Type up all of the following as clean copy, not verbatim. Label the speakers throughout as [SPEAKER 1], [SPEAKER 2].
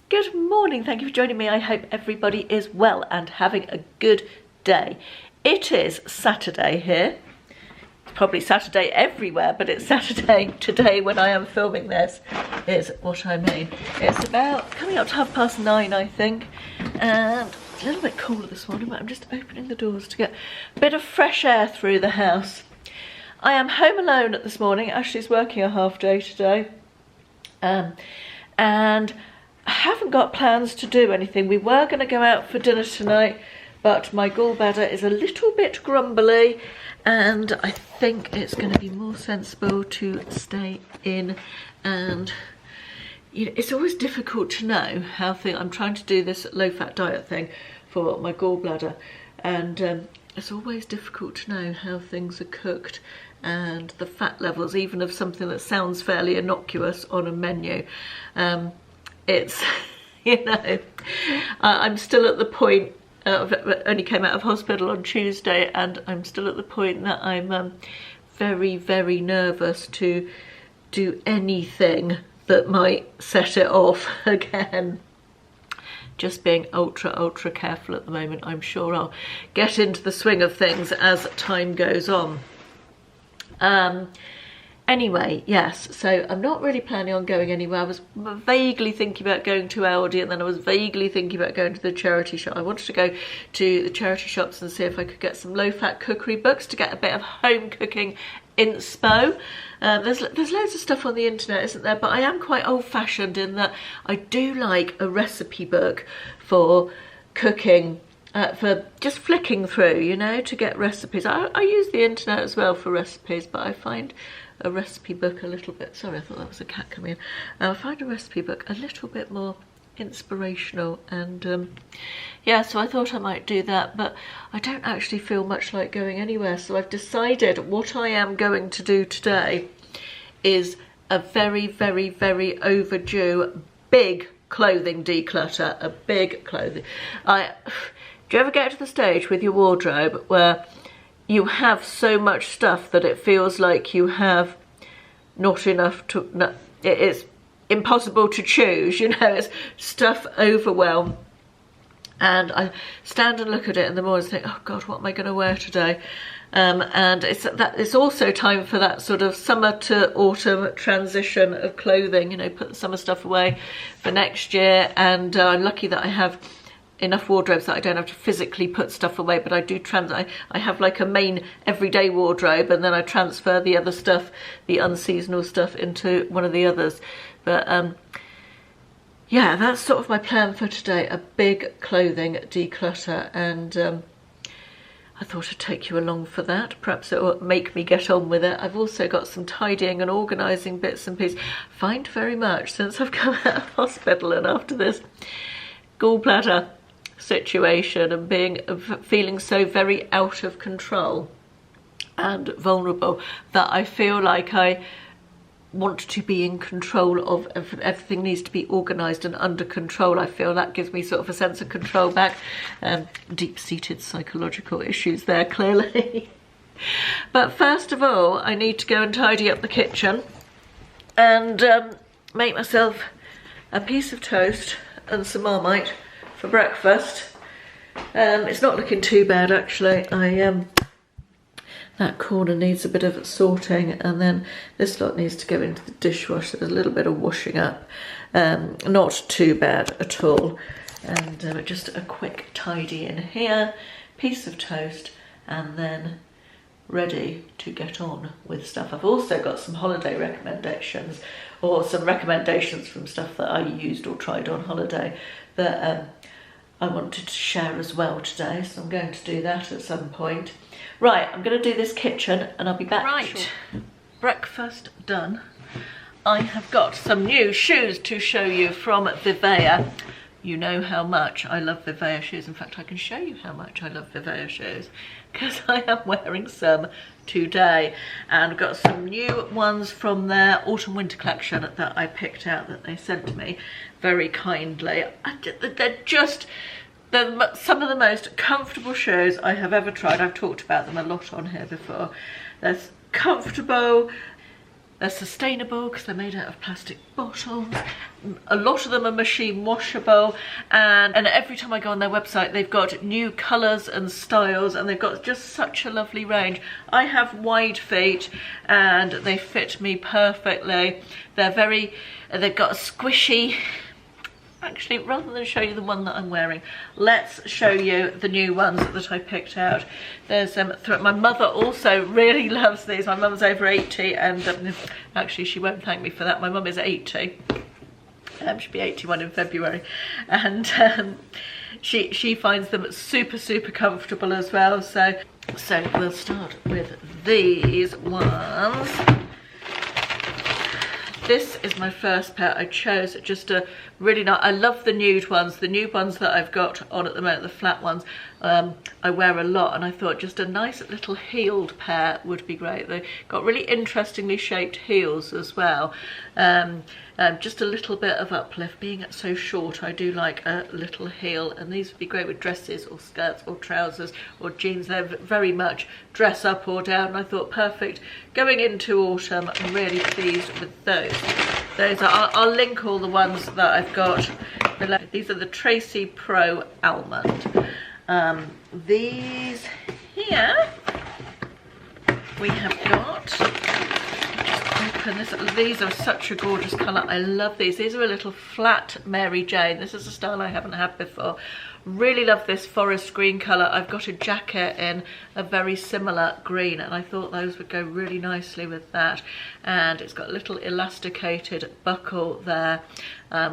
[SPEAKER 1] Good morning, thank you for joining me. I hope everybody is well and having a good day. It is Saturday here. It's probably Saturday everywhere, but it's Saturday today when I am filming this, is what I mean. It's about coming up to 9:30, I think, and it's a little bit cooler this morning, but I'm just opening the doors to get a bit of fresh air through the house. I am home alone this morning. Ashley's working a half day today, and I haven't got plans to do anything. We were going to go out for dinner tonight, but my gallbladder is a little bit grumbly and I think it's going to be more sensible to stay in. And you know, it's always difficult to know how I'm trying to do this low-fat diet thing for my gallbladder, and it's always difficult to know how things are cooked and the fat levels, even of something that sounds fairly innocuous on a menu. It's, you know, I'm still at the point, only came out of hospital on Tuesday, and I'm still at the point that I'm very, very nervous to do anything that might set it off again. Just being ultra careful at the moment. I'm sure I'll get into the swing of things as time goes on. Anyway, yes, so I'm not really planning on going anywhere. I was vaguely thinking about going to Aldi, and then I was vaguely thinking about going to the charity shop. I wanted to go to the charity shops and see if I could get some low-fat cookery books to get a bit of home cooking inspo. There's loads of stuff on the internet, isn't there? But I am quite old-fashioned in that I do like a recipe book for cooking, for just flicking through, you know, to get recipes. I use the internet as well for recipes, but I find a recipe book a little bit, sorry, I thought that was a cat coming in. I find a recipe book a little bit more inspirational, and yeah, so I thought I might do that, but I don't actually feel much like going anywhere. So I've decided what I am going to do today is a very, very, very overdue big clothing declutter. A big clothing. Do you ever get to the stage with your wardrobe where you have so much stuff that it feels like you have not enough to, no, it's impossible to choose, you know, it's stuff overwhelm. And I stand and look at it in the morning and think, oh God, what am I going to wear today? And it's also time for that sort of summer to autumn transition of clothing, you know, put the summer stuff away for next year. And I'm lucky that I have enough wardrobes that I don't have to physically put stuff away, but I do I have like a main everyday wardrobe, and then I transfer the other stuff, the unseasonal stuff, into one of the others. But yeah, that's sort of my plan for today, a big clothing declutter, and I thought I'd take you along for that. Perhaps it will make me get on with it. I've also got some tidying and organising bits and pieces. I find very much since I've come out of hospital and after this gallbladder situation and feeling so very out of control and vulnerable, that I feel like I want to be in control of everything. Needs to be organised and under control. I feel that gives me sort of a sense of control back. Deep-seated psychological issues there, clearly. But first of all, I need to go and tidy up the kitchen and make myself a piece of toast and some Marmite for breakfast. It's not looking too bad actually. That corner needs a bit of sorting, and then this lot needs to go into the dishwasher. There's a little bit of washing up. Not too bad at all. And just a quick tidy in here, piece of toast, and then ready to get on with stuff. I've also got some holiday recommendations, or some recommendations from stuff that I used or tried on holiday that I wanted to share as well today, so I'm going to do that at some point. Right, I'm going to do this kitchen and I'll be back. Right, breakfast done. I have got some new shoes to show you from Vivaia. You know how much I love Vivaia shoes. In fact, I can show you how much I love Vivaia shoes because I am wearing some today, and I've got some new ones from their autumn winter collection that I picked out, that they sent to me very kindly. They're just some of the most comfortable shoes I have ever tried. I've talked about them a lot on here before. They're comfortable, They're sustainable because they're made out of plastic bottles. A lot of them are machine washable, and every time I go on their website they've got new colours and styles, and they've got just such a lovely range. I have wide feet and they fit me perfectly. They've got a squishy. Actually, rather than show you the one that I'm wearing, let's show you the new ones that I picked out. There's my mother also really loves these. My mum's over 80, and actually she won't thank me for that. My mum is 80. She'll be 81 in February, and she finds them super comfortable as well. So we'll start with these ones. This is my first pair. I chose just a really nice, I love the nude ones. The nude ones that I've got on at the moment, the flat ones, I wear a lot, and I thought just a nice little heeled pair would be great. They've got really interestingly shaped heels as well. Just a little bit of uplift. Being so short, I do like a little heel, and these would be great with dresses or skirts or trousers or jeans. They're very much dress up or down, and I thought perfect going into autumn. I'm really pleased with those. I'll link all the ones that I've got below. These are the Tracy Pro Almond. These here we have got, just open this, these are such a gorgeous colour. I love these. These are a little flat Mary Jane. This is a style I haven't had before. Really love this forest green colour. I've got a jacket in a very similar green, and I thought those would go really nicely with that. And it's got a little elasticated buckle there,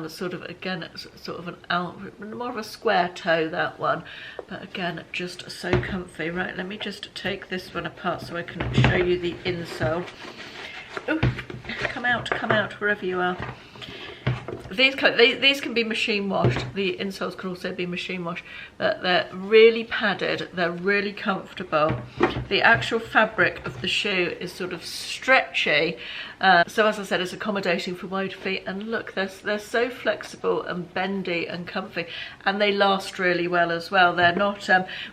[SPEAKER 1] sort of, again, sort of more of a square toe, that one, but again just so comfy. Right, let me just take this one apart so I can show you the insole. Ooh, come out wherever you are. These can be machine washed. The insoles can also be machine washed, but they're really padded. They're really comfortable. The actual fabric of the shoe is sort of stretchy, so as I said, it's accommodating for wide feet. And look, they're so flexible and bendy and comfy, and they last really well as well. They're not.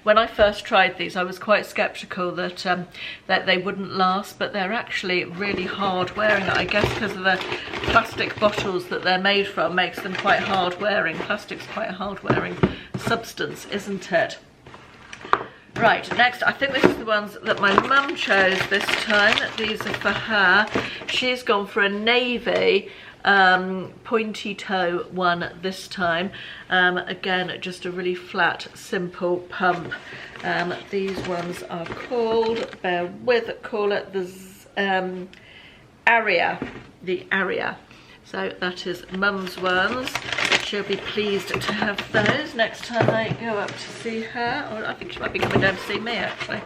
[SPEAKER 1] When I first tried these, I was quite sceptical that they wouldn't last, but they're actually really hard wearing. I guess because of the plastic bottles that they're made from makes them quite hard wearing. Plastic's quite a hard wearing substance, isn't it? Right, next, I think this is the ones that my mum chose this time. These are for her. She's gone for a navy pointy toe one this time. Again, just a really flat, simple pump. These ones are called, bear with, call it the Aria. So that is mum's ones. She'll be pleased to have those next time I go up to see her, or I think she might be coming down to see me actually.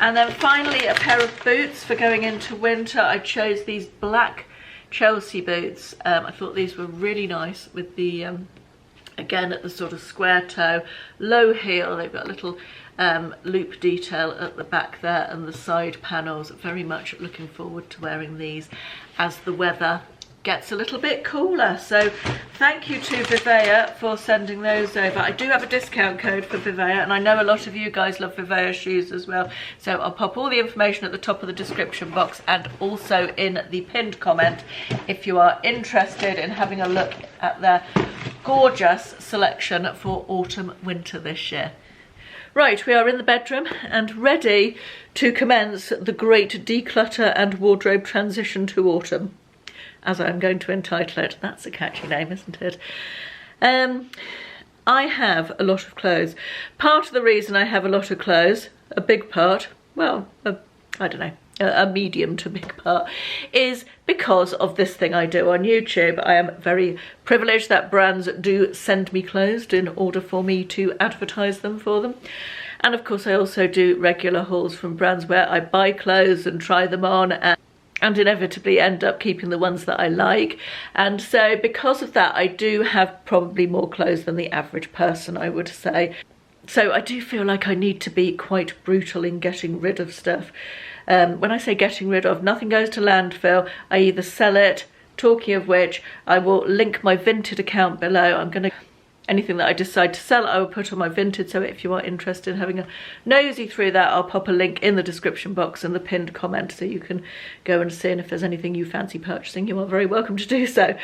[SPEAKER 1] And then finally a pair of boots for going into winter. I chose these black Chelsea boots. I thought these were really nice with the, again, at the sort of square toe, low heel. They've got a little loop detail at the back there and the side panels. Very much looking forward to wearing these as the weather gets a little bit cooler. So thank you to Vivaia for sending those over. I do have a discount code for Vivaia, and I know a lot of you guys love Vivaia shoes as well, so I'll pop all the information at the top of the description box and also in the pinned comment if you are interested in having a look at their gorgeous selection for autumn winter this year. Right, we are in the bedroom and ready to commence the great declutter and wardrobe transition to autumn, as I'm going to entitle it. That's a catchy name, isn't it? I have a lot of clothes. Part of the reason I have a lot of clothes, a big part, well, I don't know, a medium to big part, is because of this thing I do on YouTube. I am very privileged that brands do send me clothes in order for me to advertise them for them. And of course I also do regular hauls from brands where I buy clothes and try them on and inevitably end up keeping the ones that I like. And so because of that, I do have probably more clothes than the average person, I would say. So I do feel like I need to be quite brutal in getting rid of stuff. When I say getting rid of, nothing goes to landfill. I either sell it. Talking of which, I will link my Vinted account below. I'm going to anything that I decide to sell, I will put on my Vinted. So if you are interested in having a nosy through that, I'll pop a link in the description box and the pinned comment so you can go and see, and if there's anything you fancy purchasing, you are very welcome to do so.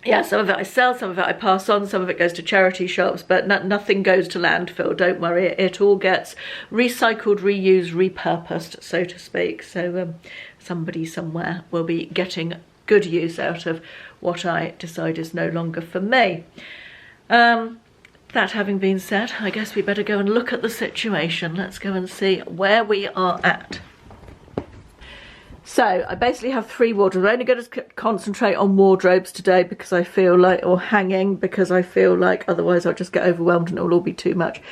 [SPEAKER 1] Yeah, some of it I sell, some of it I pass on, some of it goes to charity shops, but nothing goes to landfill, don't worry. It all gets recycled, reused, repurposed, so to speak. So somebody somewhere will be getting good use out of what I decide is no longer for me. That having been said, I guess we better go and look at the situation. Let's go and see where we are at. So I basically have 3 wardrobes. I'm only going to concentrate on wardrobes today because I feel like, or hanging, because I feel like otherwise I'll just get overwhelmed and it'll all be too much.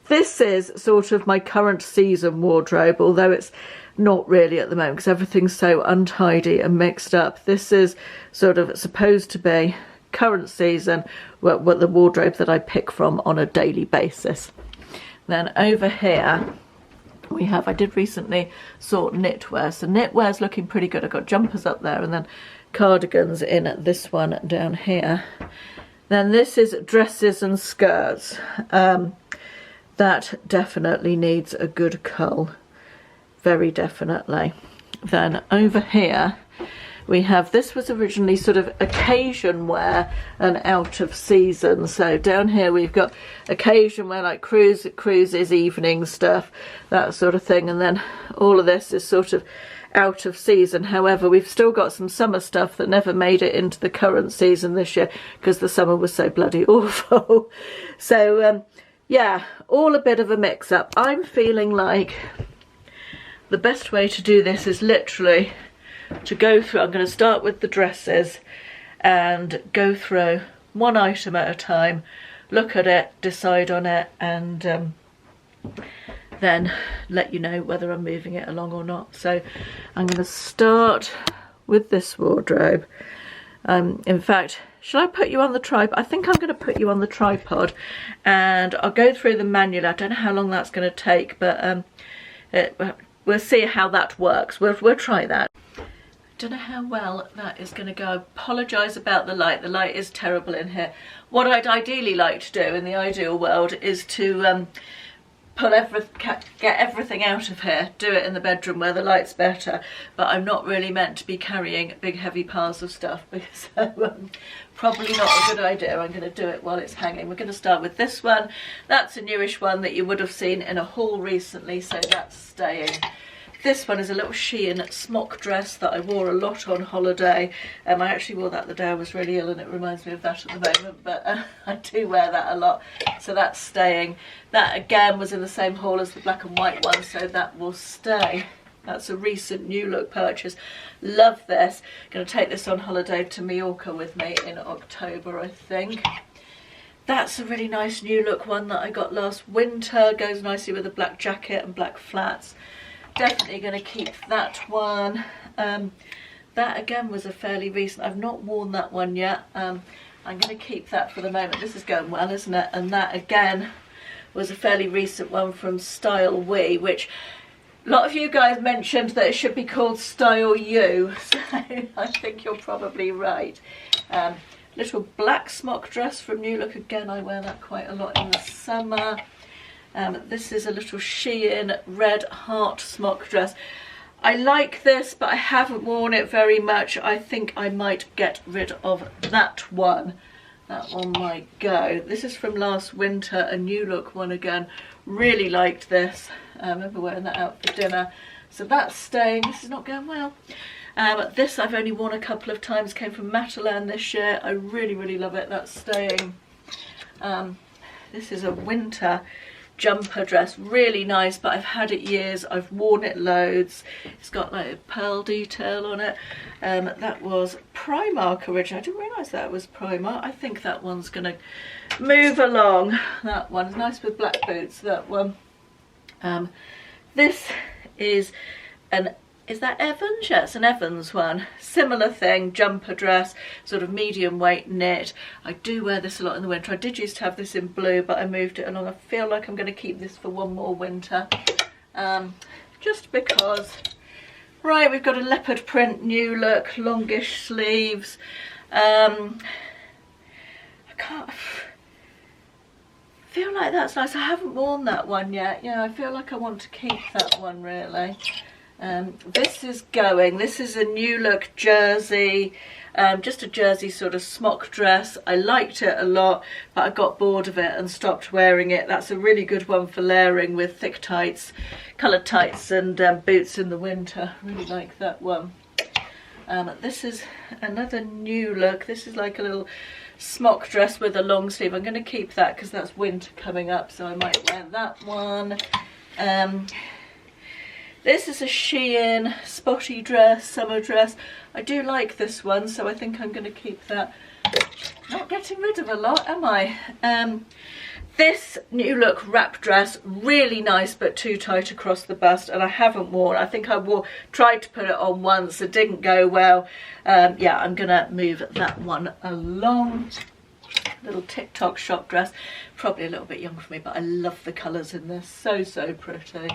[SPEAKER 1] This is sort of my current season wardrobe, although it's not really at the moment because everything's so untidy and mixed up. This is sort of supposed to be current season, what the wardrobe that I pick from on a daily basis. Then over here we have, I did recently sort knitwear, so knitwear's looking pretty good. I've got jumpers up there and then cardigans in this one down here. Then this is dresses and skirts. That definitely needs a good cull, very definitely. Then over here we have, this was originally sort of occasion wear and out of season. So down here we've got occasion wear, like cruises, evening stuff, that sort of thing. And then all of this is sort of out of season. However, we've still got some summer stuff that never made it into the current season this year because the summer was so bloody awful. So yeah, all a bit of a mix up. I'm feeling like the best way to do this is literally to go through. I'm going to start with the dresses and go through one item at a time, look at it, decide on it, and then let you know whether I'm moving it along or not. So I'm going to start with this wardrobe. In fact, should I put you on the tripod? I think I'm going to put you on the tripod and I'll go through the manual. I don't know how long that's going to take, but we'll see how that works. We'll try that. Don't know how well that is going to go. I apologise about the light. The light is terrible in here. What I'd ideally like to do in the ideal world is to get everything out of here, do it in the bedroom where the light's better, but I'm not really meant to be carrying big heavy piles of stuff, so probably not a good idea. I'm going to do it while it's hanging. We're going to start with this one. That's a newish one that you would have seen in a haul recently, so that's staying. This one is a little Shein smock dress that I wore a lot on holiday. I actually wore that the day I was really ill and it reminds me of that at the moment, but I do wear that a lot, so that's staying. That again was in the same haul as the black and white one, so that will stay. That's a recent new look purchase. Love this. Going to take this on holiday to Mallorca with me in October, I think. That's a really nice new look one that I got last winter. Goes nicely with a black jacket and black flats. Definitely going to keep that one. That again was a fairly recent, I've not worn that one yet. I'm going to keep that for the moment. This is going well, isn't it? And that again was a fairly recent one from Style We, which a lot of you guys mentioned that it should be called Style You, so I think you're probably right. Little black smock dress from New Look. Again, I wear that quite a lot in the summer. This is a little Shein red heart smock dress. I like this, but I haven't worn it very much. I think I might get rid of that one. That one might go. This is from last winter, a New Look one again. Really liked this. I remember wearing that out for dinner. So that's staying. This is not going well. This I've only worn a couple of times. Came from Matalan this year. I really, really love it. That's staying. This is a winter jumper dress, really nice, but I've had it years, I've worn it loads. It's got like a pearl detail on it. That was Primark originally. I didn't realise that was Primark. I think that one's gonna move along. That one's nice with black boots, that one. This is that Evans? Yeah, it's an Evans one. Similar thing, jumper dress, sort of medium weight knit. I do wear this a lot in the winter. I did used to have this in blue, but I moved it along. I feel like I'm going to keep this for one more winter. Just because. Right, we've got a leopard print New Look, longish sleeves. feel like that's nice. I haven't worn that one yet. Yeah, I feel like I want to keep that one really. This is going. This is a new look jersey. Just a jersey sort of smock dress. I liked it a lot, but I got bored of it and stopped wearing it. That's a really good one for layering with thick tights, coloured tights and boots in the winter. Really like that one. This is another new look. This is like a little smock dress with a long sleeve. I'm going to keep that because that's winter coming up, so I might wear that one. This is a Shein spotty dress, summer dress. I do like this one, so I think I'm going to keep that. Not getting rid of a lot, am I? This new look wrap dress, really nice but too tight across the bust, and I haven't worn. I think I tried to put it on once, it didn't go well. Yeah, I'm going to move that one along. Little TikTok shop dress, probably a little bit young for me, but I love the colours in this, so pretty.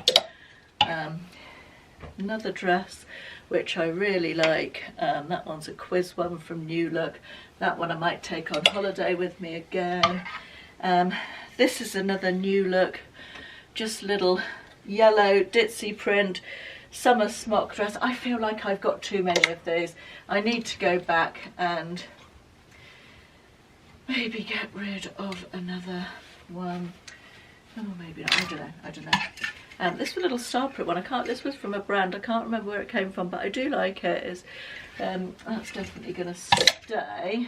[SPEAKER 1] Another dress which I really like, that one's a quiz one from New Look. That one I might take on holiday with me again. This is another New Look, just little yellow ditzy print summer smock dress. I feel like I've got too many of these. I need to go back and maybe get rid of another one. Oh, maybe not. I don't know. This was a little star print one. This was from a brand. I can't remember where it came from, but I do like it. That's definitely going to stay.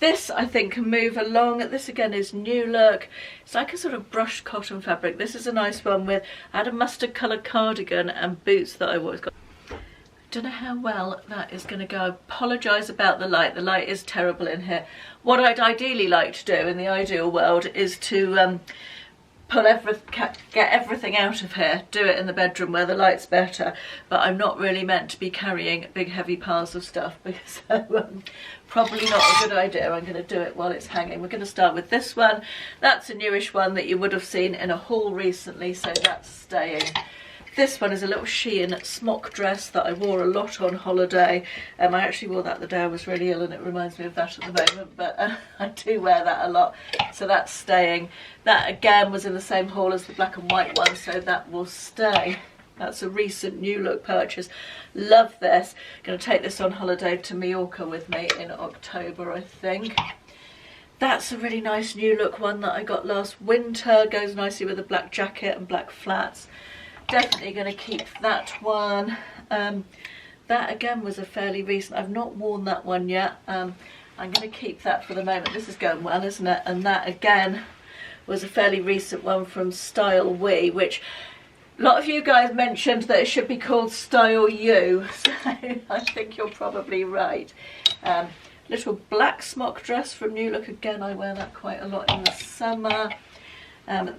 [SPEAKER 1] This I think can move along. This again is New Look. It's like a sort of brushed cotton fabric. This is a nice one with. I had a mustard coloured cardigan and boots that I always got. I don't know how well that is going to go. I apologise about the light. The light is terrible in here. What I'd ideally like to do in the ideal world is to get everything out of here, do it in the bedroom where the light's better, but I'm not really meant to be carrying big heavy piles of stuff, because probably not a good idea. I'm going to do it while it's hanging. We're going to start with this one. That's a newish one that you would have seen in a haul recently, so that's staying. This one is a little Shein smock dress that I wore a lot on holiday. I actually wore that the day I was really ill, and it reminds me of that at the moment, but I do wear that a lot, so that's staying. That again was in the same haul as the black and white one, so that will stay. That's a recent New Look purchase. Love this. Going to take this on holiday to Mallorca with me in October, I think. That's a really nice New Look one that I got last winter. Goes nicely with a black jacket and black flats. Definitely going to keep that one. That again was a fairly recent. I've not worn that one yet. I'm going to keep that for the moment. This is going well, isn't it? And that again was a fairly recent one from Style We, which a lot of you guys mentioned that it should be called Style You, so I think you're probably right. Little black smock dress from New Look. Again, I wear that quite a lot in the summer.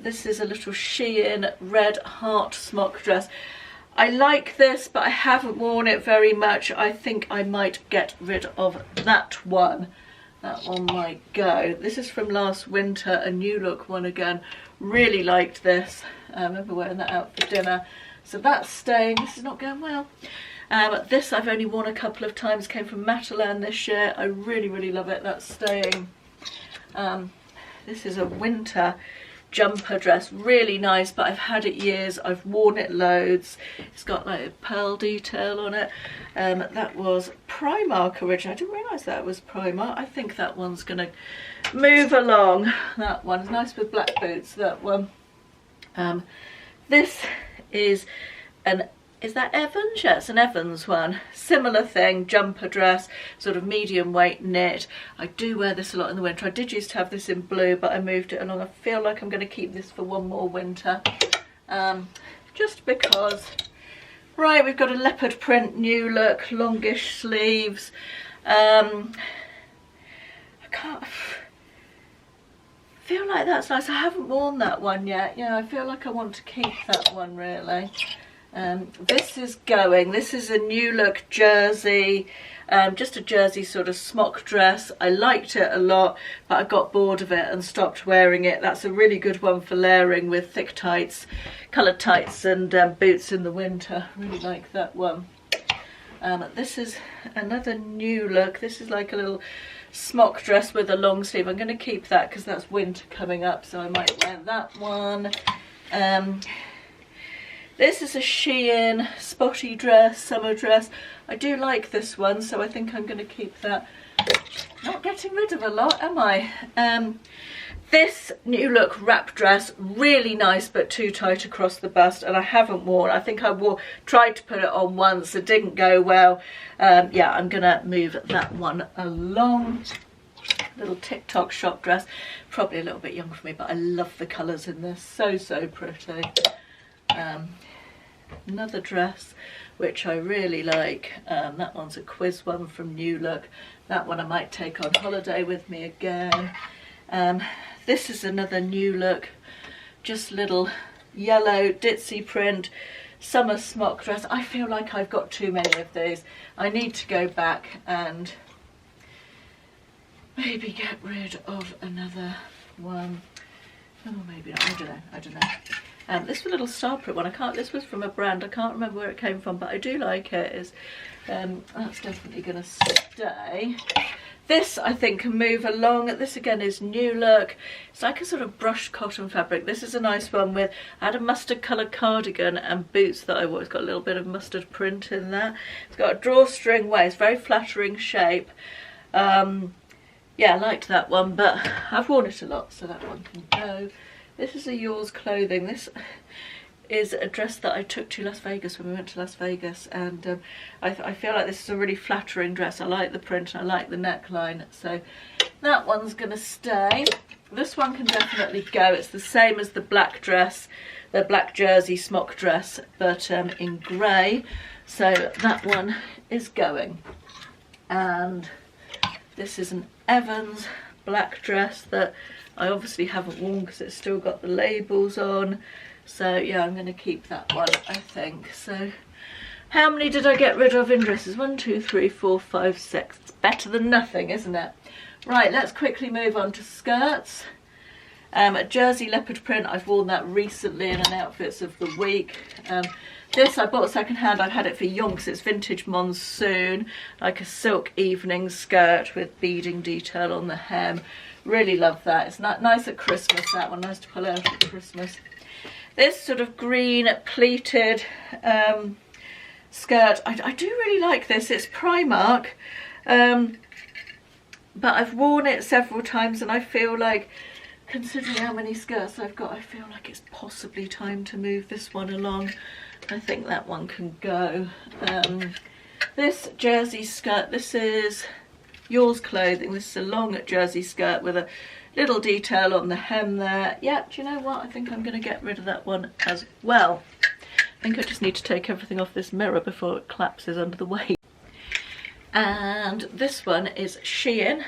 [SPEAKER 1] This is a little Shein red heart smock dress. I like this, but I haven't worn it very much. I think I might get rid of that one. That one might go. This is from last winter, a New Look one again. Really liked this. I remember wearing that out for dinner. So that's staying. This is not going well. This I've only worn a couple of times. Came from Matalan this year. I really love it. That's staying. This is a winter jumper dress, really nice, but I've had it years. I've worn it loads. It's got like a pearl detail on it. That was Primark originally. I didn't realise that was Primark. I think that one's gonna move along. That one's nice with black boots, that one. This is that Evans? Yeah, it's an Evans one. Similar thing, jumper dress, sort of medium weight knit. I do wear this a lot in the winter. I did used to have this in blue, but I moved it along. I feel like I'm going to keep this for one more winter. Just because. Right, we've got a leopard print New Look, longish sleeves. I feel like that's nice. I haven't worn that one yet. Yeah, I feel like I want to keep that one really. This is going. This is a New Look jersey, just a jersey sort of smock dress. I liked it a lot, but I got bored of it and stopped wearing it. That's a really good one for layering with thick tights, coloured tights and boots in the winter. Really like that one. This is another New Look. This is like a little smock dress with a long sleeve. I'm going to keep that because that's winter coming up, so I might wear that one. This is a Shein spotty dress, summer dress. I do like this one, so I think I'm going to keep that. Not getting rid of a lot, am I? This New Look wrap dress, really nice but too tight across the bust, and I haven't worn. I think I tried to put it on once, it didn't go well. Yeah, I'm gonna move that one along. Little TikTok shop dress, probably a little bit young for me, but I love the colours in this, so pretty. Another dress which I really like, that one's a quiz one from New Look. That one I might take on holiday with me again. This is another New Look, just little yellow ditzy print summer smock dress. I feel like I've got too many of these. I need to go back and maybe get rid of another one. Oh, maybe not. I don't know. This was a little star print one. This was from a brand. I can't remember where it came from, but I do like it. That's definitely going to stay. This, I think, can move along. This again is New Look. It's like a sort of brushed cotton fabric. This is a nice one with, I had a mustard coloured cardigan and boots that I wore. It's got a little bit of mustard print in that. It's got a drawstring waist, very flattering shape. Yeah, I liked that one, but I've worn it a lot, so that one can go. This is a Yours clothing. This is a dress that I took to Las Vegas when we went to Las Vegas, and I feel like this is a really flattering dress. I like the print and I like the neckline, so that one's gonna stay. This one can definitely go. It's the same as the black dress, the black jersey smock dress, but in grey, so that one is going. And this is an Evans black dress that I obviously haven't worn because it's still got the labels on. So yeah, I'm going to keep that one, I think. So how many did I get rid of in dresses? 1, 2, 3, 4, 5, 6. It's better than nothing, isn't it? Right, let's quickly move on to skirts. A jersey leopard print. I've worn that recently in an outfits of the week. This I bought second hand. I've had it for yonks. It's vintage monsoon, like a silk evening skirt with beading detail on the hem. Really love that. It's nice at Christmas, that one. Nice to pull out at Christmas. This sort of green pleated skirt, I do really like this. It's Primark, but I've worn it several times and I feel like, considering how many skirts I've got, I feel like it's possibly time to move this one along. I think that one can go. This jersey skirt, this is Yours clothing. This is a long jersey skirt with a little detail on the hem there. Yeah, do you know what? I think I'm going to get rid of that one as well. I think I just need to take everything off this mirror before it collapses under the weight. And this one is Shein.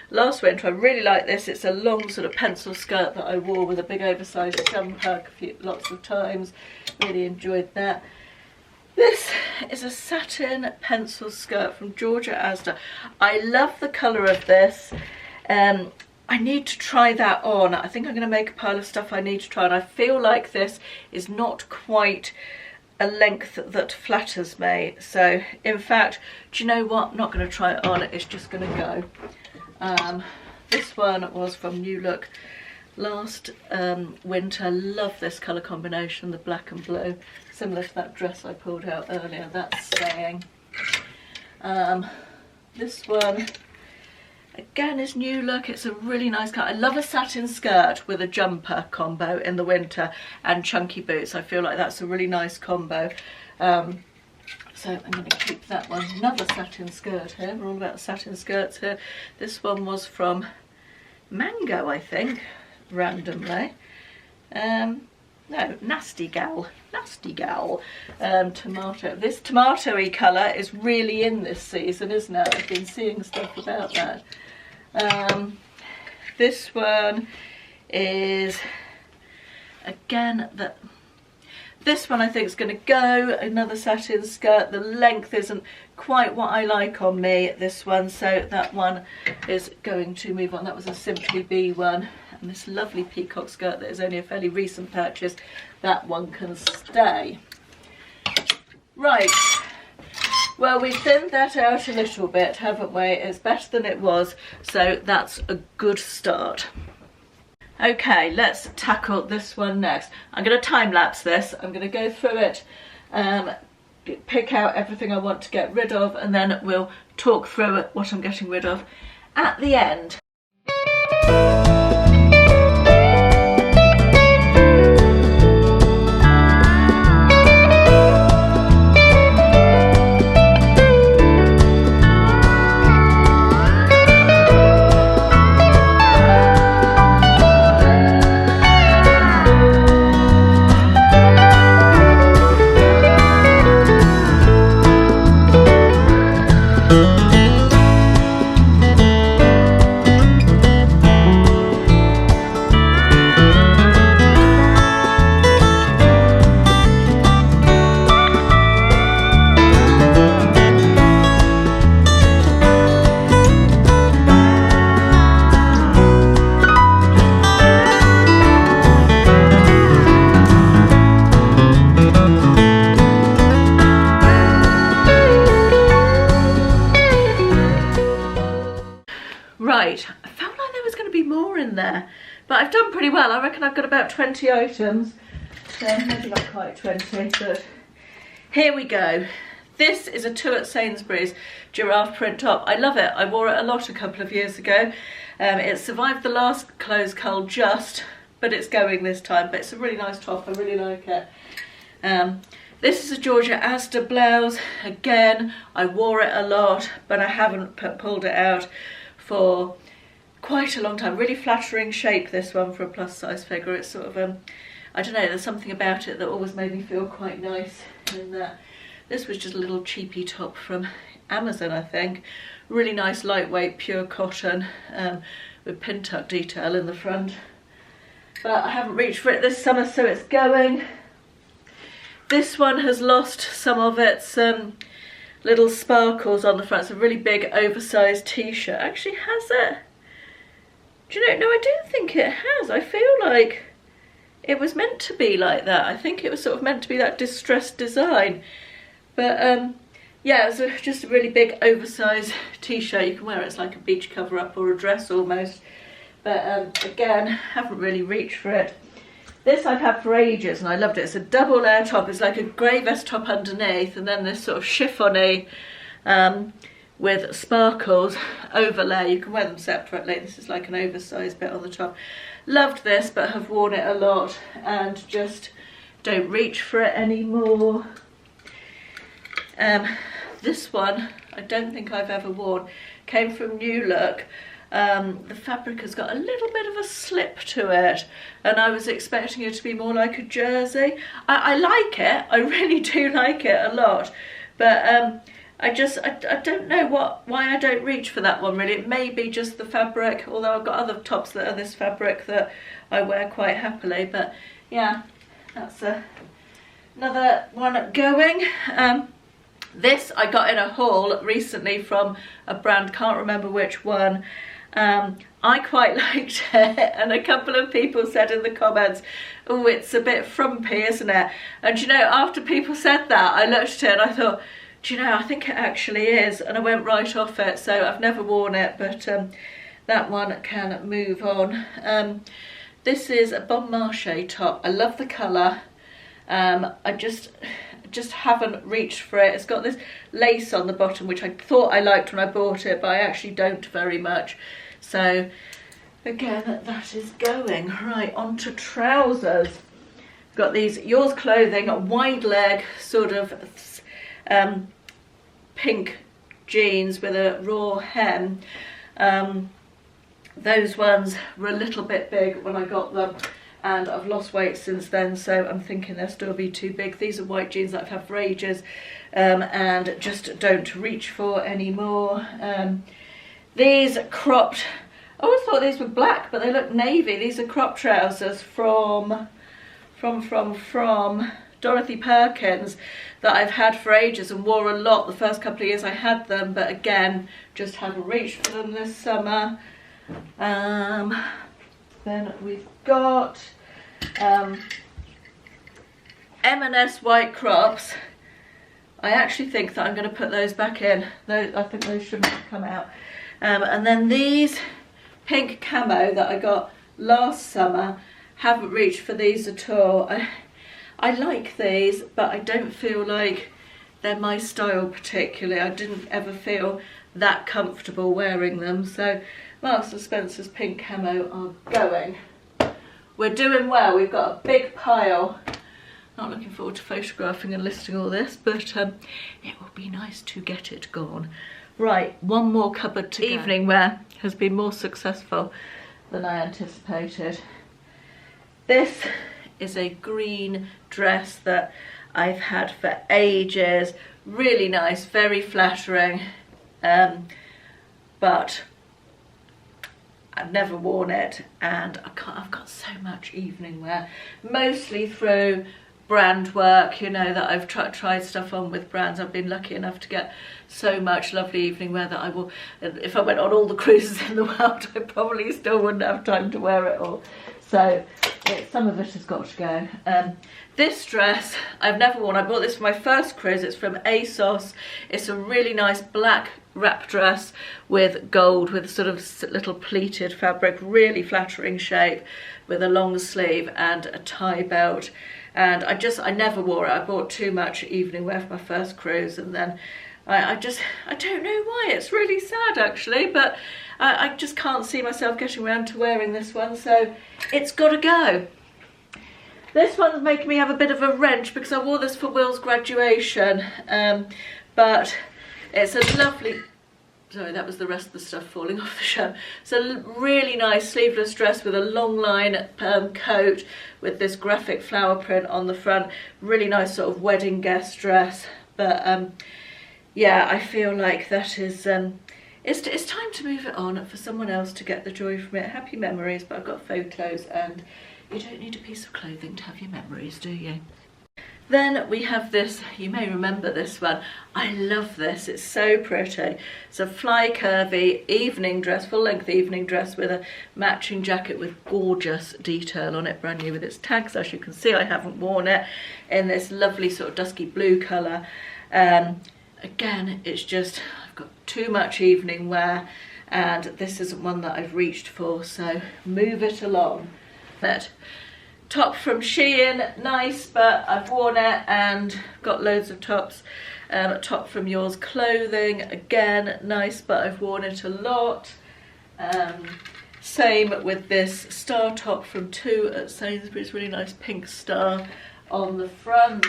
[SPEAKER 1] Last winter I really liked this. It's a long sort of pencil skirt that I wore with a big oversized jumper lots of times. Really enjoyed that. This is a satin pencil skirt from Georgia Asda. I love the colour of this. I need to try that on. I think I'm going to make a pile of stuff I need to try on. I feel like this is not quite a length that flatters me. So, in fact, do you know what? I'm not going to try it on. It's just going to go. This one was from New Look last winter. Love this colour combination, the black and blue. Similar to that dress I pulled out earlier. That's staying. This one again is New Look. It's a really nice cut. I love a satin skirt with a jumper combo in the winter and chunky boots. I feel like that's a really nice combo. So I'm going to keep that one. Another satin skirt here. We're all about satin skirts here. This one was from Mango, I think, randomly. No, Nasty Gal. Tomato. This tomato-y colour is really in this season, isn't it? I've been seeing stuff about that. This one is, again, this one I think is going to go. Another satin skirt. The length isn't quite what I like on me, this one, so that one is going to move on. That was a Simply Be one. And this lovely peacock skirt that is only a fairly recent purchase, that one can stay. Right, Well, we've thinned that out a little bit, haven't we? It's better than it was, so that's a good start. Okay, let's tackle this one next. I'm going to time-lapse this. I'm going to go through it, pick out everything I want to get rid of, and then we'll talk through what I'm getting rid of at the end. Right, I felt like there was going to be more in there, but I've done pretty well. I reckon I've got about 20 items, so maybe not quite 20, but here we go. This is a 2 at Sainsbury's giraffe print top. I love it. I wore it a lot a couple of years ago. It survived the last clothes cull just, but it's going this time. But it's a really nice top. I really like it. This is a Georgia Asda blouse. Again, I wore it a lot, but I haven't pulled it out for quite a long time. Really flattering shape, this one, for a plus size figure. It's sort of, I don't know, there's something about it that always made me feel quite nice. And this was just a little cheapy top from Amazon, I think. Really nice, lightweight, pure cotton, with pin tuck detail in the front. But I haven't reached for it this summer, so it's going. This one has lost some of its little sparkles on the front. It's a really big oversized t-shirt. Actually has it? Do you know? No, I don't think it has. I feel like it was meant to be like that. I think it was sort of meant to be that distressed design. But yeah, it was just a really big oversized t-shirt. You can wear it as like a beach cover up or a dress almost. But again, haven't really reached for it. This I've had for ages and I loved it. It's a double layer top. It's like a grey vest top underneath and then this sort of chiffony with sparkles overlay. You can wear them separately. This is like an oversized bit on the top. Loved this, but have worn it a lot and just don't reach for it anymore. This one I don't think I've ever worn. Came from New Look. The fabric has got a little bit of a slip to it and I was expecting it to be more like a jersey. I like it, I really do like it a lot, but I don't know why I don't reach for that one really. It may be just the fabric, although I've got other tops that are this fabric that I wear quite happily. But yeah, that's another one going. This I got in a haul recently from a brand, can't remember which one. I quite liked it and a couple of people said in the comments, oh, it's a bit frumpy, isn't it? And you know, after people said that, I looked at it and I thought, do you know, I think it actually is, and I went right off it. So I've never worn it, but that one can move on. This is a Bon Marché top. I love the colour. I just haven't reached for it. It's got this lace on the bottom, which I thought I liked when I bought it, but I actually don't very much. So again, that is going. Right, on to trousers. Got these Yours Clothing wide leg sort of pink jeans with a raw hem. Those ones were a little bit big when I got them and I've lost weight since then, so I'm thinking they'll still be too big. These are white jeans that I've had for ages and just don't reach for anymore. These cropped, I always thought these were black, but they look navy. These are crop trousers from Dorothy Perkins that I've had for ages and wore a lot the first couple of years I had them, but again, just haven't reached for them this summer. Then we've got M&S white crops. I actually think that I'm going to put those back in. I think those shouldn't have come out. And then these pink camo that I got last summer, haven't reached for these at all. I like these, but I don't feel like they're my style particularly. I didn't ever feel that comfortable wearing them. So Marks & Spencer's pink camo are going. We're doing well. We've got a big pile. Not looking forward to photographing and listing all this, but it will be nice to get it gone. Right, one more cupboard to go. Evening wear has been more successful than I anticipated. This is a green dress that I've had for ages. Really nice, very flattering, but I've never worn it, and I've got so much evening wear, mostly through brand work, you know, that I've tried stuff on with brands. I've been lucky enough to get so much lovely evening wear that I will, if I went on all the cruises in the world, I probably still wouldn't have time to wear it all. So some of it has got to go. This dress I've never worn. I bought this for my first cruise. It's from ASOS. It's a really nice black wrap dress with gold, with sort of little pleated fabric, really flattering shape, with a long sleeve and a tie belt. And I never wore it. I bought too much evening wear for my first cruise, and then I don't know why. It's really sad actually, but I just can't see myself getting around to wearing this one, so it's got to go. This one's making me have a bit of a wrench because I wore this for Will's graduation, but it's a lovely, sorry, that was the rest of the stuff falling off the shelf. It's a really nice sleeveless dress with a long line coat with this graphic flower print on the front. Really nice sort of wedding guest dress, but yeah, I feel like that is, it's time to move it on for someone else to get the joy from it. Happy memories, but I've got photos, and you don't need a piece of clothing to have your memories, do you? Then we have this, you may remember this one. I love this, it's so pretty. It's a fly curvy evening dress, full length evening dress with a matching jacket with gorgeous detail on it, brand new with its tags. As you can see, I haven't worn it, in this lovely sort of dusky blue colour. Again, it's just, I've got too much evening wear, and this isn't one that I've reached for, so move it along. That top from Shein, nice, but I've worn it and got loads of tops. Top from Yours Clothing, again, nice, but I've worn it a lot. Same with this star top from Tu at Sainsbury's, really nice pink star on the front.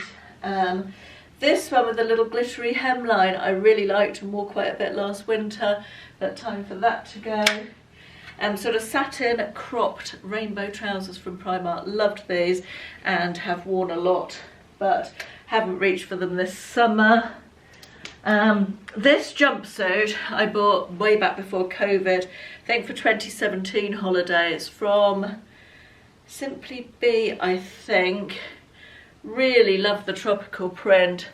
[SPEAKER 1] This one with a little glittery hemline I really liked and wore quite a bit last winter, but time for that to go. Sort of satin cropped rainbow trousers from Primark, loved these and have worn a lot, but haven't reached for them this summer. This jumpsuit I bought way back before COVID, I think for 2017 holidays, from Simply Be, I think. Really love the tropical print,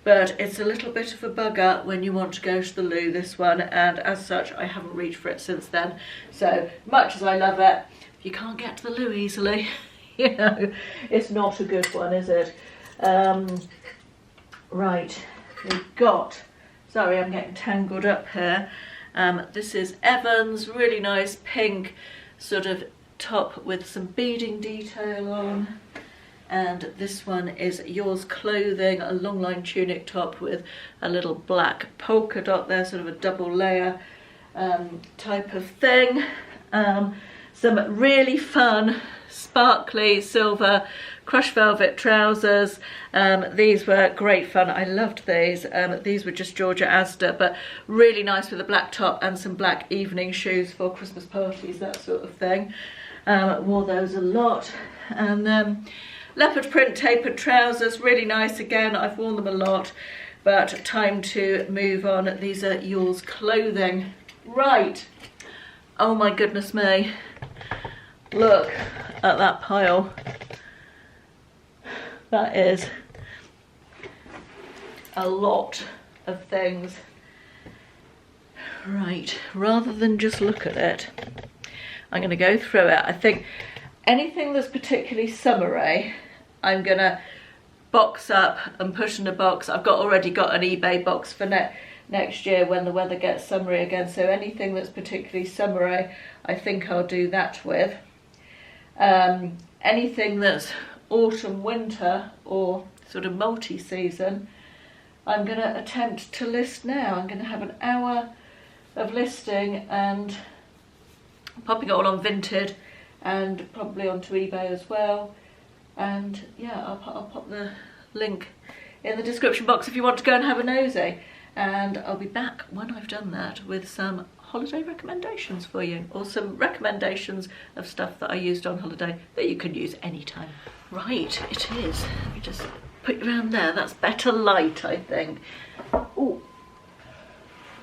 [SPEAKER 1] but it's a little bit of a bugger when you want to go to the loo, this one, and as such I haven't reached for it since then. So much as I love it, if you can't get to the loo easily, you know, it's not a good one, is it? Right, we've got, sorry I'm getting tangled up here, this is Evans, really nice pink sort of top with some beading detail on. And this one is Yours Clothing, a long line tunic top with a little black polka dot there, sort of a double layer type of thing. Some really fun sparkly silver crushed velvet trousers. These were great fun, I loved these. These were just Georgia Asda, but really nice with a black top and some black evening shoes for Christmas parties, that sort of thing. Wore those a lot. And leopard print tapered trousers, really nice again. I've worn them a lot, but time to move on. These are Yours Clothing. Right. Oh my goodness me. Look at that pile. That is a lot of things. Right, rather than just look at it, I'm going to go through it. I think anything that's particularly summery, I'm going to box up and put in a box. I've already got an eBay box for next year when the weather gets summery again, so anything that's particularly summery I think I'll do that with. Anything that's autumn winter or sort of multi-season, I'm going to attempt to list now. I'm going to have an hour of listing and popping it all on Vinted and probably onto eBay as well. And yeah, I'll pop the link in the description box if you want to go and have a nosy. And I'll be back when I've done that with some holiday recommendations for you, or some recommendations of stuff that I used on holiday that you can use anytime. Right, it is. Let me just put you around there. That's better light, I think. Oh,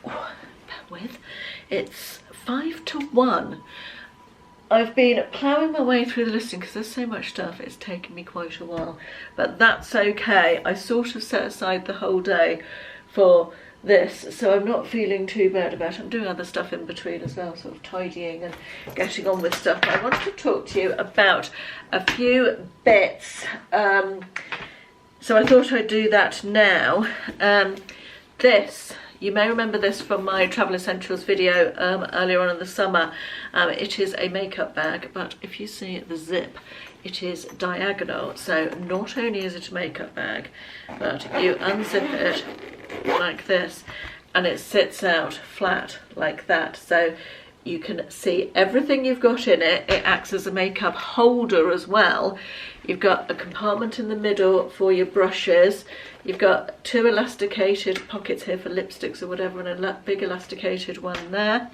[SPEAKER 1] bear with. It's 5 to 1. I've been ploughing my way through the listing because there's so much stuff, it's taken me quite a while, but that's okay. I sort of set aside the whole day for this, so I'm not feeling too bad about it. I'm doing other stuff in between as well, sort of tidying and getting on with stuff. But I wanted to talk to you about a few bits, so I thought I'd do that now. This, you may remember this from my Travel Essentials video earlier on in the summer. It is a makeup bag, but if you see the zip, it is diagonal. So not only is it a makeup bag, but you unzip it like this and it sits out flat like that. So you can see everything you've got in it. It acts as a makeup holder as well. You've got a compartment in the middle for your brushes. You've got 2 elasticated pockets here for lipsticks or whatever, and a big elasticated one there.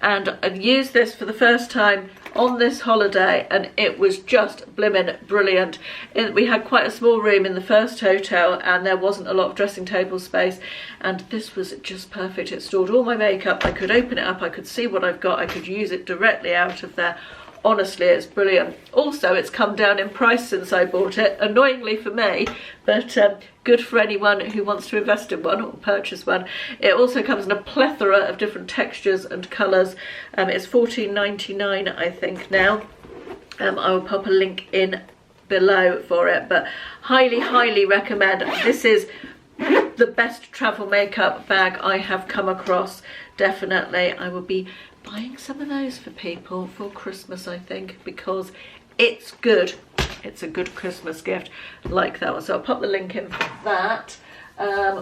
[SPEAKER 1] And I've used this for the first time on this holiday and it was just blimmin' brilliant. We had quite a small room in the first hotel and there wasn't a lot of dressing table space, and this was just perfect. It stored all my makeup. I could open it up, I could see what I've got, I could use it directly out of there. Honestly, it's brilliant. Also, it's come down in price since I bought it, annoyingly for me, but good for anyone who wants to invest in one or purchase one. It also comes in a plethora of different textures and colours. It's $14.99 I think now. I will pop a link in below for it, but highly recommend. This is the best travel makeup bag I have come across, definitely. I will be buying some of those for people for Christmas, I think, because it's good. It's a good Christmas gift like that one. So I'll pop the link in for that.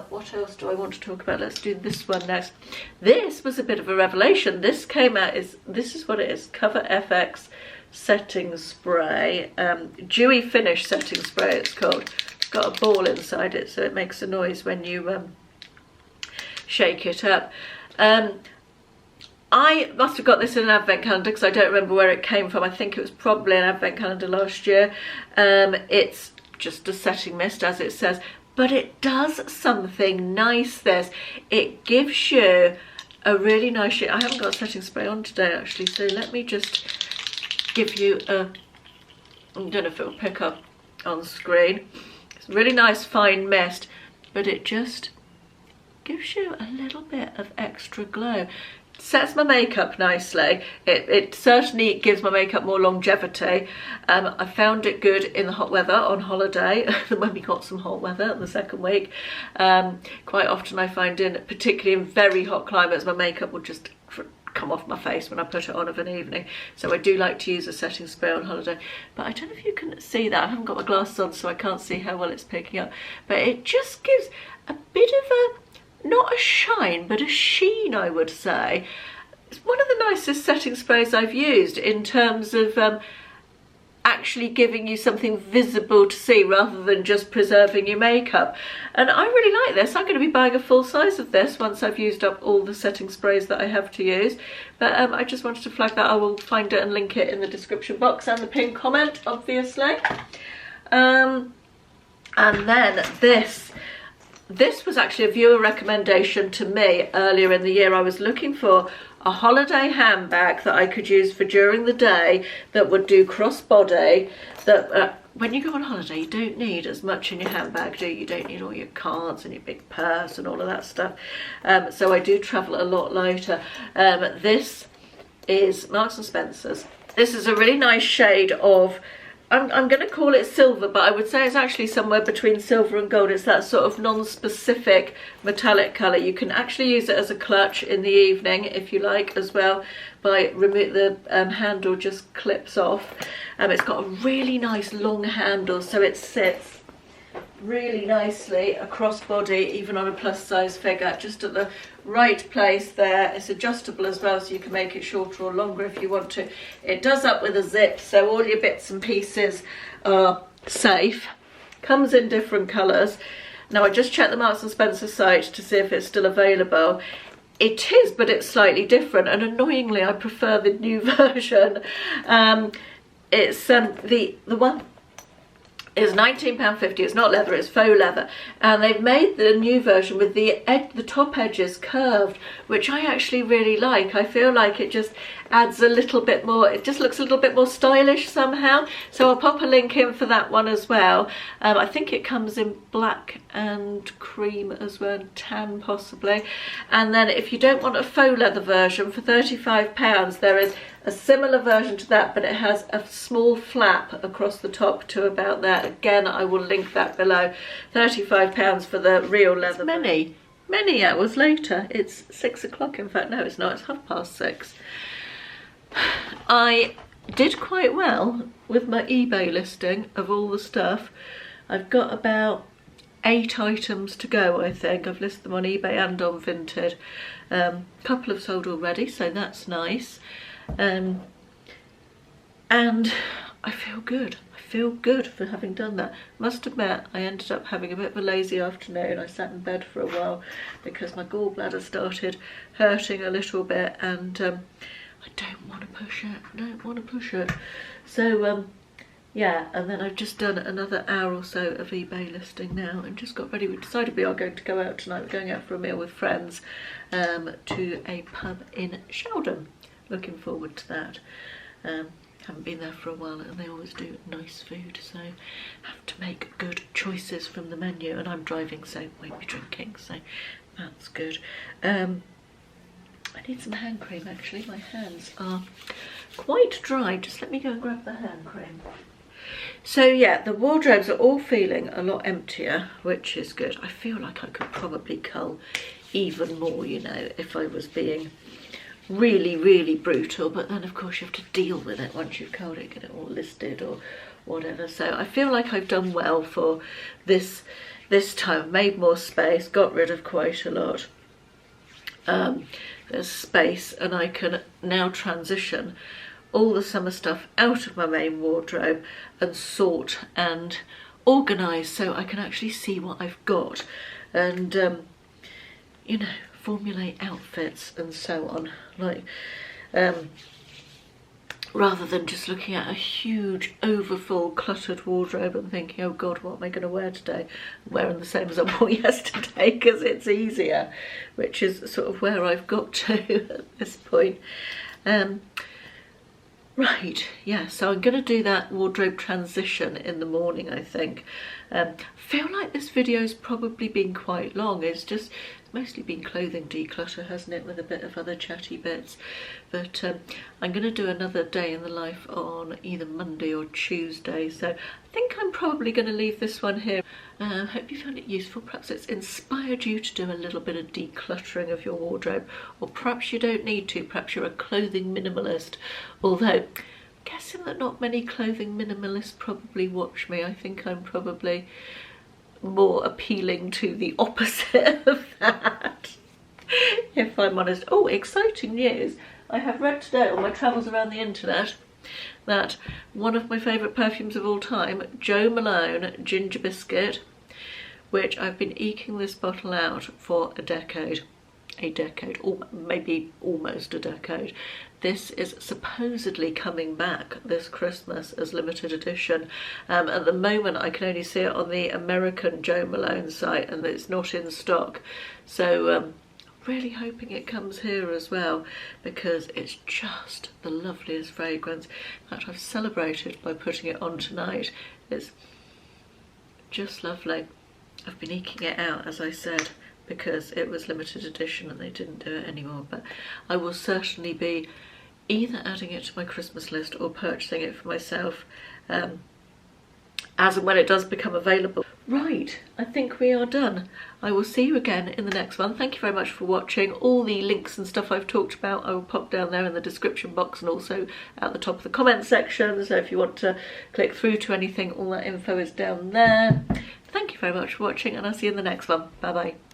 [SPEAKER 1] What else do I want to talk about? Let's do this one next. This was a bit of a revelation. This came out, this is what it is, Cover FX setting spray, dewy finish setting spray it's called. It's got a ball inside it so it makes a noise when you shake it up. I must have got this in an advent calendar because I don't remember where it came from. I think it was probably an advent calendar last year. It's just a setting mist, as it says, but it does something nice, this. It gives you a really nice shade. I haven't got a setting spray on today actually, so let me just give you a, I don't know if it will pick up on screen. It's a really nice fine mist, but it just gives you a little bit of extra glow. Sets my makeup nicely. It certainly gives my makeup more longevity. I found it good in the hot weather on holiday when we got some hot weather the second week. Quite often I find particularly in very hot climates, my makeup will just come off my face when I put it on of an evening. So I do like to use a setting spray on holiday, but I don't know if you can see that. I haven't got my glasses on so I can't see how well it's picking up, but it just gives a bit of a, not a shine, but a sheen, I would say. It's one of the nicest setting sprays I've used in terms of actually giving you something visible to see rather than just preserving your makeup. And I really like this. I'm going to be buying a full size of this once I've used up all the setting sprays that I have to use. But I just wanted to flag that. I will find it and link it in the description box and the pinned comment, obviously. And then this was actually a viewer recommendation to me earlier in the year. I was looking for a holiday handbag that I could use for during the day that would do crossbody. That when you go on holiday, you don't need as much in your handbag, do you? You don't need all your cards and your big purse and all of that stuff. So I do travel a lot lighter. This is Marks and Spencer's. This is a really nice shade of I'm going to call it silver, but I would say it's actually somewhere between silver and gold. It's that sort of non-specific metallic colour. You can actually use it as a clutch in the evening if you like as well, by remove the handle just clips off. It's got a really nice long handle, so it sits really nicely across body, even on a plus size figure, just at the right place there. It's adjustable as well, so you can make it shorter or longer if you want to. It does up with a zip, so all your bits and pieces are safe. Comes in different colours. Now I just checked the Marks and Spencer site to see if it's still available. It is, but it's slightly different, and annoyingly I prefer the new version. It's the one is £19.50. It's not leather, it's faux leather, and they've made the new version with the top edges curved, which I actually really like. I feel like it just adds a little bit more, it just looks a little bit more stylish somehow. So I'll pop a link in for that one as well. I think it comes in black and cream as well, and tan possibly. And then if you don't want a faux leather version, for £35 there is a similar version to that, but it has a small flap across the top to about there. Again, I will link that below. £35 for the real leather. It's many hours later. It's 6 o'clock. In fact, no, it's not. It's 6:30. I did quite well with my eBay listing of all the stuff. I've got about 8 items to go, I think. I've listed them on eBay and on Vinted. A couple have sold already, so that's nice. And I feel good. I feel good for having done that. Must admit, I ended up having a bit of a lazy afternoon. I sat in bed for a while because my gallbladder started hurting a little bit, and I don't want to push it. I don't want to push it. So yeah, and then I've just done another hour or so of eBay listing now, and just got ready. We decided we are going to go out tonight. We're going out for a meal with friends to a pub in Sheldon. Looking forward to that. Haven't been there for a while, and they always do nice food, so have to make good choices from the menu. And I'm driving, so won't be drinking, so that's good. I need some hand cream actually. My hands are quite dry. Just let me go and grab the hand cream. So yeah, the wardrobes are all feeling a lot emptier, which is good. I feel like I could probably cull even more, you know, if I was being really brutal, but then of course you have to deal with it once you've culled it, get it all listed or whatever. So I feel like I've done well for this time. Made more space, got rid of quite a lot. There's space, and I can now transition all the summer stuff out of my main wardrobe and sort and organise, so I can actually see what I've got and you know, formulate outfits and so on, like rather than just looking at a huge overfull cluttered wardrobe and thinking, oh god, what am I going to wear today? I'm wearing the same as I wore yesterday because it's easier, which is sort of where I've got to at this point. Right, yeah, so I'm going to do that wardrobe transition in the morning, I think. I feel like this video's probably been quite long. It's mostly been clothing declutter, hasn't it, with a bit of other chatty bits. But I'm going to do another day in the life on either Monday or Tuesday, so I think I'm probably going to leave this one here. Hope you found it useful. Perhaps it's inspired you to do a little bit of decluttering of your wardrobe, or perhaps you don't need to. Perhaps you're a clothing minimalist, although I'm guessing that not many clothing minimalists probably watch me. I think I'm probably more appealing to the opposite of that, if I'm honest. Oh, exciting news. I have read today on my travels around the internet that one of my favourite perfumes of all time, Jo Malone Ginger Biscuit, which I've been eking this bottle out for a decade, or maybe almost a decade. This is supposedly coming back this Christmas as limited edition. At the moment I can only see it on the American Jo Malone site, and it's not in stock. So really hoping it comes here as well, because it's just the loveliest fragrance. In fact, I've celebrated by putting it on tonight. It's just lovely. I've been eking it out, as I said, because it was limited edition and they didn't do it anymore, but I will certainly be either adding it to my Christmas list or purchasing it for myself as and when it does become available. Right, I think we are done. I will see you again in the next one. Thank you very much for watching. All the links and stuff I've talked about I will pop down there in the description box and also at the top of the comment section, so if you want to click through to anything, all that info is down there. Thank you very much for watching, and I'll see you in the next one. Bye bye.